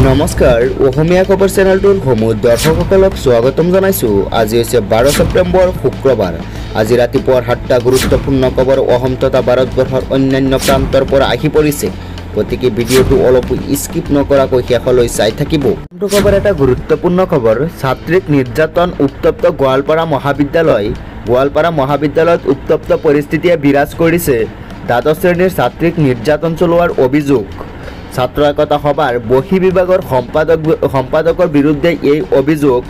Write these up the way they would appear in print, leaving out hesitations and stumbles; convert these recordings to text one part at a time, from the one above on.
নমস্কাৰ অসমীয়া খবৰ চেনেলটোৰ সমূহ দৰ্শকসকলক স্বাগতম জনাইছো। আজি হৈছে 12 ছেপ্টেম্বৰ শুক্ৰবাৰ। আজি ৰাতিপুৱাৰ 7টা গুৰুত্বপূৰ্ণ খবৰ অসম তথা ভাৰতবৰ্ষৰ অন্যান্য প্ৰান্তৰ পৰা আহি পৰিছে। গতিকে ভিডিঅ'টো অলপ স্কিপ নকৰাকৈ শেষলৈ চাই থাকিব। খবৰ এটা গুৰুত্বপূৰ্ণ খবৰ, ছাত্ৰীক নিৰ্যাতন উত্তপ্ত গোৱালপাৰা মহাবিদ্যালয়। গোৱালপাৰা মহাবিদ্যালয়ত উত্তপ্ত পৰিস্থিতিয়ে বিৰাজ কৰিছে। দ্বাদশ শ্ৰেণীৰ ছাত্ৰীক নিৰ্যাতন চলোৱাৰ অভিযোগ। ছাত্ৰ একতা সভাৰ বহী বিভাগৰ সম্পাদকৰ বিৰুদ্ধে এই অভিযোগ।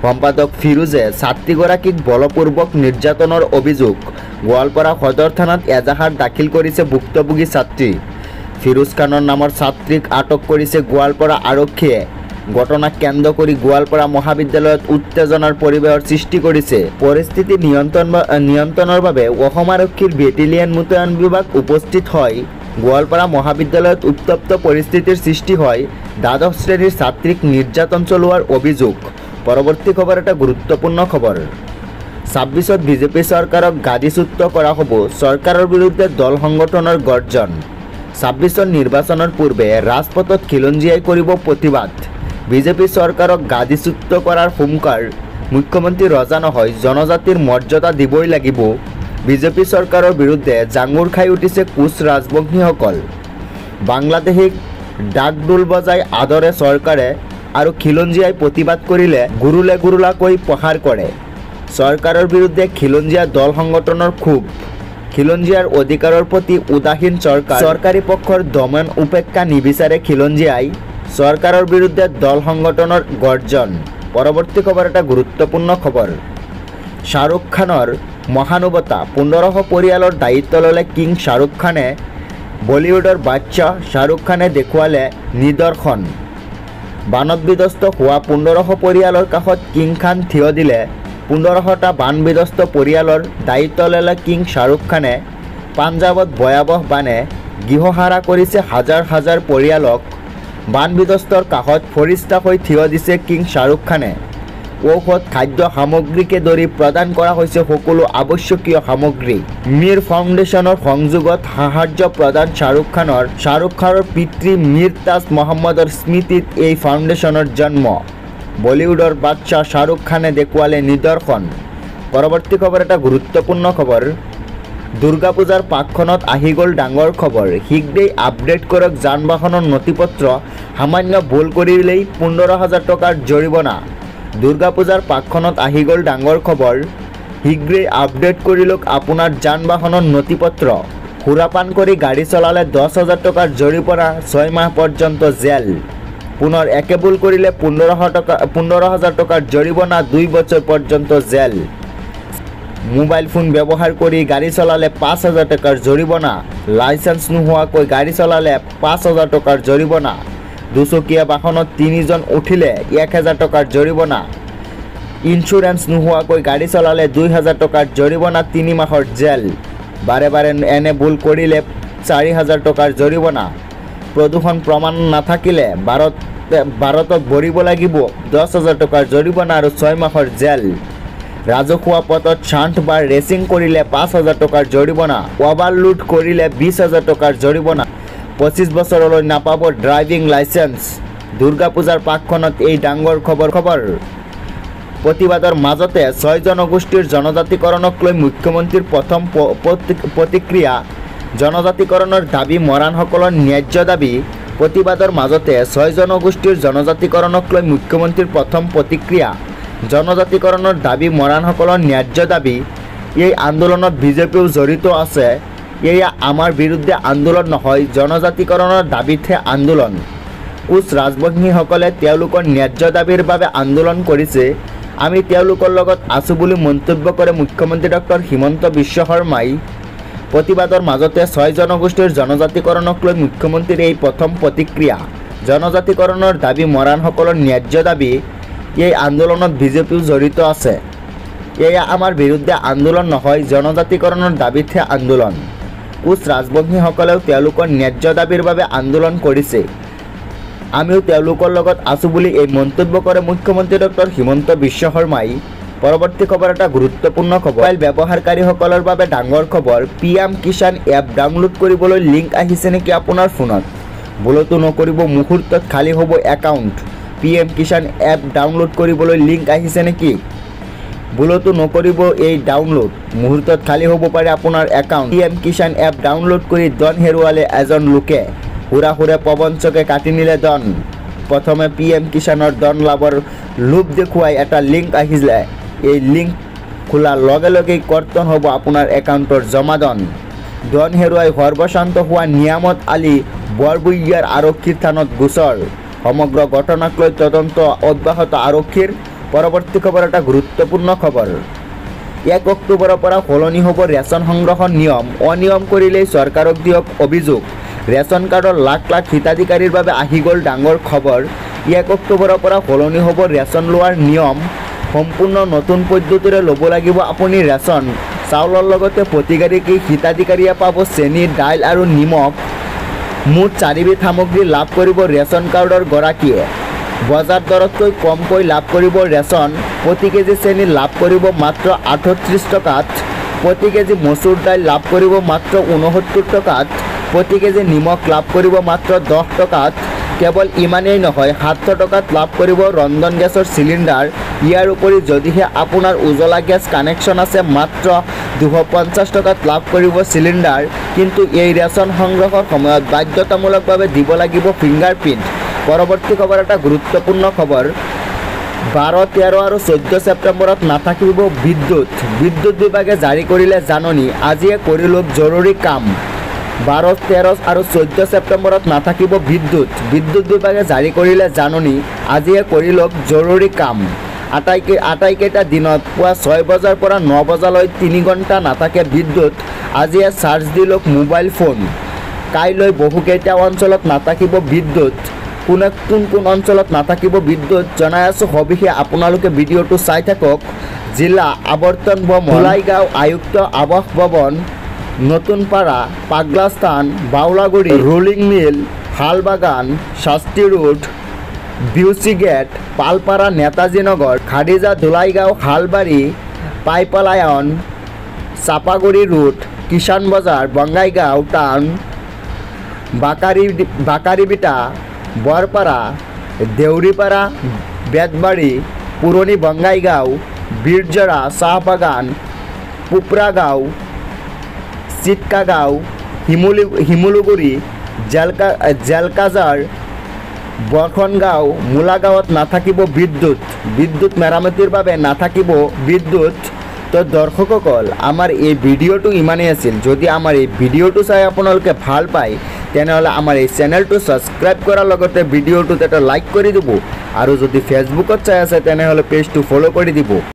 সম্পাদক ফিৰোজে ছাত্ৰীগৰাকীক বলপূৰ্বক নিৰ্যাতনৰ অভিযোগ। গোৱালপাৰা সদৰ থানাত এজাহাৰ দাখিল কৰিছে ভুক্তভোগী ছাত্ৰী। ফিৰোজ খানৰ নামৰ ছাত্ৰীক আটক কৰিছে গোৱালপাৰা আৰক্ষীয়ে। ঘটনাক কেন্দ্ৰ কৰি গোৱালপাৰা মহাবিদ্যালয়ত উত্তেজনাৰ পৰিৱেশৰ সৃষ্টি কৰিছে। পৰিস্থিতি নিয়ন্ত্ৰণৰ বাবে অসম আৰক্ষীৰ বেটেলিয়ন মোতায়েন বিভাগ উপস্থিত হয়। গোৱালপাৰা মহাবিদ্যালয়ত উত্তপ্ত পৰিস্থিতিৰ সৃষ্টি হয়। দ্বাদশ শ্ৰেণীৰ ছাত্ৰীক নিৰ্যাতন চলোৱাৰ অভিযোগ। পৰৱৰ্তী খবৰ এটা গুৰুত্বপূৰ্ণ খবৰ। 26ত বিজেপি চৰকাৰক গাদীচ্যুত কৰা হ'ব, চৰকাৰৰ বিৰুদ্ধে দল সংগঠনৰ গৰ্জন। 26ৰ নিৰ্বাচনৰ পূৰ্বে ৰাজপথত খিলঞ্জীয়াই কৰিব প্ৰতিবাদ। বিজেপি চৰকাৰক গাদীচ্যুত কৰাৰ হুংকাৰ। মুখ্যমন্ত্ৰী ৰজা নহয়, জনজাতিৰ মৰ্যাদা দিবই লাগিব। বিজেপি চৰকাৰৰ বিৰুদ্ধে জাঙুৰ খাই উঠিছে কোচ ৰাজবংশীসকল। বাংলাদেশীক ডাকডোল বজাই আদৰে চৰকাৰে আৰু খিলঞ্জীয়াই প্ৰতিবাদ কৰিলে গুৰুলাকৈ প্ৰহাৰ কৰে। চৰকাৰৰ বিৰুদ্ধে খিলঞ্জীয়া দল সংগঠনৰ ক্ষোভ। খিলঞ্জীয়াৰ অধিকাৰৰ প্ৰতি উদাসীন চৰকাৰ। চৰকাৰী পক্ষৰ দমন উপেক্ষা নিবিচাৰে খিলঞ্জীয়াই। চৰকাৰৰ বিৰুদ্ধে দল সংগঠনৰ গৰ্জন। পৰৱৰ্তী খবৰ এটা গুৰুত্বপূৰ্ণ খবৰ। শ্বাহৰুখ খানৰ মহানুভৱতা, 1500 পৰিয়ালৰ দায়িত্ব ল'লে কিং শ্বাহৰুখ খানে। বলিউডৰ বাদশ্বাহ শ্বাহৰুখ খানে দেখুৱালে নিদৰ্শন। বানত বিধ্বস্ত হোৱা 1500 পৰিয়ালৰ কাষত কিং খান থিয় দিলে। 1500টা বান বিধ্বস্ত পৰিয়ালৰ দায়িত্ব ল'লে কিং শ্বাহৰুখ খানে। পাঞ্জাৱত ভয়াৱহ বানে গৃহহাৰা কৰিছে হাজাৰ হাজাৰ পৰিয়ালক। বান বিধ্বস্তৰ কাষত ফৰিষ্টা হৈ থিয় দিছে কিং শ্বাহৰুখ খানে। ঔষধ, খাদ্য সামগ্ৰীকে ধৰি প্ৰদান কৰা হৈছে সকলো আৱশ্যকীয় সামগ্ৰী। মীৰ ফাউণ্ডেশ্যনৰ সংযোগত সাহায্য প্ৰদান শ্বাহৰুখ খানৰ পিতৃ মীৰ তাজ মহম্মদৰ স্মৃতিত এই ফাউণ্ডেশ্যনৰ জন্ম। বলিউডৰ বাদশ্বাহ শ্বাহৰুখ খানে দেখুৱালে নিদৰ্শন। পৰৱৰ্তী খবৰ এটা গুৰুত্বপূৰ্ণ খবৰ। দুৰ্গা পূজাৰ পাকখনত আহি গ'ল ডাঙৰ খবৰ। শীঘ্ৰেই আপডেট কৰক যান বাহনৰ নথিপত্ৰ, সামান্য ভুল কৰিলেই 15,000 টকাৰ জৰিমনা। দুৰ্গা পূজাৰ পাকখনত আহি গ'ল ডাঙৰ খবৰ। শীঘ্ৰেই আপডেট কৰি লওক আপোনাৰ যান বাহনৰ নথিপত্ৰ। সুৰাপান কৰি গাড়ী চলালে 10,000 টকাৰ জৰিমনা, 6 মাহ পৰ্যন্ত জেল। পুনৰ একে ভুল কৰিলে 15,000 টকাৰ জৰিমনা, 2 বছৰ পৰ্যন্ত জেল। মোবাইল ফোন ব্যৱহাৰ কৰি গাড়ী চলালে 5,000 টকাৰ জৰিমনা। লাইচেন্স নোহোৱাকৈ গাড়ী চলালে 5,000 টকাৰ জৰিমনা। দুচকীয়া বাহনত 3 জন উঠিলে 1,000 টকাৰ জৰিমনা। ইঞ্চুৰেঞ্চ নোহোৱাকৈ গাড়ী চলালে 2,000 টকাৰ জৰিমনা, 3 মাহৰ জেল। বাৰে বাৰে এনে ভুল কৰিলে 4,000 টকাৰ জৰিমনা। প্ৰদূষণ প্ৰমাণ নাথাকিলে ভাৰতত ভৰিব লাগিব 10,000 টকাৰ জৰিমনা আৰু 6 মাহৰ জেল। ৰাজহুৱা পথত শান্ত বা ৰেচিং কৰিলে 5,000 টকাৰ জৰিমনা। অভাৰলোড কৰিলে 20,000 টকাৰ জৰিমনা। 25 বছৰলৈ নাপাব ড্ৰাইভিং লাইচেন্স। দুৰ্গা পূজাৰ পাকখনত এই ডাঙৰ খবৰ। প্ৰতিবাদৰ মাজতে 6 জনগোষ্ঠীৰ জনজাতিকৰণক লৈ মুখ্যমন্ত্ৰীৰ প্ৰথম প্ৰতিক্ৰিয়া। জনজাতিকৰণৰ দাবী মৰাণসকলৰ ন্যায্য দাবী। প্ৰতিবাদৰ মাজতে 6 জনগোষ্ঠীৰ জনজাতিকৰণক লৈ মুখ্যমন্ত্ৰীৰ প্ৰথম প্ৰতিক্ৰিয়া। জনজাতিকৰণৰ দাবী মৰাণসকলৰ ন্যায্য দাবী। এই আন্দোলনত বিজেপিও জড়িত আছে। এয়া আমাৰ বিৰুদ্ধে আন্দোলন নহয়, জনজাতিকৰণৰ দাবীতহে আন্দোলন। কোচ ৰাজবংশীসকলে তেওঁলোকৰ ন্যায্য দাবীৰ বাবে আন্দোলন কৰিছে। আমি তেওঁলোকৰ লগত আছোঁ বুলি মন্তব্য কৰে মুখ্যমন্ত্ৰী ডক্টৰ হিমন্ত বিশ্ব শৰ্মাই। প্ৰতিবাদৰ মাজতে 6 জনগোষ্ঠীৰ জনজাতিকৰণক লৈ মুখ্যমন্ত্ৰীৰ এই প্ৰথম প্ৰতিক্ৰিয়া। জনজাতিকৰণৰ দাবী মৰাণসকলৰ ন্যায্য দাবী। এই আন্দোলনত বিজেপিও জড়িত আছে। এয়া আমাৰ বিৰুদ্ধে আন্দোলন নহয়, জনজাতিকৰণৰ দাবীতহে আন্দোলন। কোচ ৰাজবংশীসকলেও তেওঁলোকৰ ন্যায্য দাবীৰ বাবে আন্দোলন কৰিছে। আমিও তেওঁলোকৰ লগত আছোঁ বুলি এই মন্তব্য কৰে মুখ্যমন্ত্ৰী ডক্টৰ হিমন্ত বিশ্ব শৰ্মাই। পৰৱৰ্তী খবৰ এটা গুৰুত্বপূৰ্ণ খবৰ। মোবাইল ব্যৱহাৰকাৰীসকলৰ বাবে ডাঙৰ খবৰ। PM কিষাণ এপ ডাউনলোড কৰিবলৈ লিংক আহিছে নেকি আপোনাৰ ফোনত? ভুলতো নকৰিব মুহূৰ্তত খালী হ'ব account PM Kisan app download কৰিবলৈ লিংক আহিছে নেকি ভুলতো নকৰিব এই ডাউনলোড মুহূৰ্তত খালী হ'ব পাৰে আপোনাৰ account PM Kisan app download কৰি ধন হেৰুৱালে এজন লোকে হুৰা প্ৰবঞ্চকে কাটি নিলে ধন প্ৰথমে PM কিষাণৰ ধন লাভৰ লোভ দেখুৱাই এটা লিংক আহিলে এই লিংক খোলাৰ লগে লগেই কৰ্তন হ'ব আপোনাৰ একাউণ্টৰ জমা ধন হেৰুৱাই সৰ্বশান্ত হোৱা নিয়ামত আলী বৰবুইয়াৰ আৰক্ষীৰ থানত গোচৰ সমগ্ৰ ঘটনাক লৈ তদন্ত অব্যাহত আৰক্ষীৰ পৰৱৰ্তী খবৰ এটা গুৰুত্বপূৰ্ণ খবৰ 1 অক্টোবৰৰ পৰা সলনি হ'ব ৰেচন সংগ্ৰহৰ নিয়ম অনিয়ম কৰিলেই চৰকাৰক দিয়ক অভিযোগ ৰেচন কাৰ্ডৰ লাখ হিতাধিকাৰীৰ বাবে আহি গ'ল ডাঙৰ খবৰ 1 অক্টোবৰৰ পৰা সলনি হ'ব ৰেচন লোৱাৰ নিয়ম সম্পূৰ্ণ নতুন পদ্ধতিৰে ল'ব লাগিব আপুনি ৰেচন চাউলৰ লগতে প্ৰতিগৰাকী হিতাধিকাৰীয়ে পাব চেনি দাইল আৰু নিমখ মুঠ 4বিধ সামগ্ৰী লাভ কৰিব ৰেচন কাৰ্ডৰ গৰাকীয়ে বজাৰ দৰতকৈ কমকৈ লাভ কৰিব ৰেচন প্ৰতি কেজি চেনি লাভ কৰিব মাত্ৰ 38 টকাত প্ৰতি কেজি মচুৰ দাইল লাভ কৰিব মাত্ৰ 69 টকাত প্ৰতি কেজি নিমখ লাভ কৰিব মাত্ৰ 10 টকাত কেৱল ইমানেই নহয় 700 টকাত লাভ কৰিব ৰন্ধন গেছৰ চিলিণ্ডাৰ ইয়াৰ উপৰি যদিহে আপোনাৰ উজলা গেছ কানেকশ্যন আছে মাত্ৰ 250 টকাত লাভ কৰিব চিলিণ্ডাৰ কিন্তু এই ৰেচন সংগ্ৰহৰ সময়ত বাধ্যতামূলকভাৱে দিব লাগিব ফিংগাৰপ্ৰিণ্ট পৰৱৰ্তী খবৰ এটা গুৰুত্বপূৰ্ণ খবৰ 12, 13 আৰু 14 ছেপ্টেম্বৰত নাথাকিব বিদ্যুৎ বিভাগে জাৰি কৰিলে জাননী আজিয়ে কৰি লওক জৰুৰী কাম 12, 13 আৰু 14 ছেপ্টেম্বৰত নাথাকিব বিদ্যুৎ বিভাগে জাৰি কৰিলে জাননী আজিয়ে কৰি লওক জৰুৰী কাম আটাইকেইটা দিনত পুৱা 6 বজাৰ পৰা 9 বজালৈ 3 ঘণ্টা নাথাকে বিদ্যুৎ আজিয়ে চাৰ্জ দি লওক মোবাইল ফোন কাইলৈ বহুকেইটা অঞ্চলত নাথাকিব বিদ্যুৎ কোন অঞ্চলত নাথাকিব বিদ্যুৎ জনাই আছোঁ সবিশে আপোনালোকে ভিডিঅ'টো চাই থাকক জিলা আৱৰ্তন ভৱন ধুলাইগাঁও আয়ুক্ত আৱাস ভৱন নতুনপাৰা পাগলাস্থান বাউলাগুৰি ৰোলিং মিল শালবাগান শাস্তি ৰোড বিউচি গেট পালপাৰা নেতাজী নগৰ খাদিজা ধুলাইগাঁও শালবাৰী পাইপালায়ন চাপাগুৰি ৰোড কিষাণ বজাৰ বঙাইগাঁও টাউন বাকাৰিবিটা বৰপাৰা দেউৰীপাৰা বেতবাৰী পুৰণি বঙাইগাঁও বীৰজৰা চাহবাগান পুপৰাগাঁও চিটকাগাঁও শিমলুগুৰি জেলকাজাৰ বৰখনগাঁও মূলাগাঁৱত নাথাকিব বিদ্যুৎ মেৰামতিৰ বাবে নাথাকিব বিদ্যুৎ তো দৰ্শকসকল আমাৰ এই ভিডিঅ'টো ইমানেই আছিল যদি আমাৰ এই ভিডিঅ'টো চাই আপোনালোকে ভাল পায় তেনেহ'লে আমাৰ এই চেনেলটো ছাবস্ক্ৰাইব কৰাৰ লগতে ভিডিঅ'টোত এটা লাইক কৰি দিব আৰু যদি ফেচবুকত চাই আছে তেনেহ'লে পেজটো ফ'ল' কৰি দিব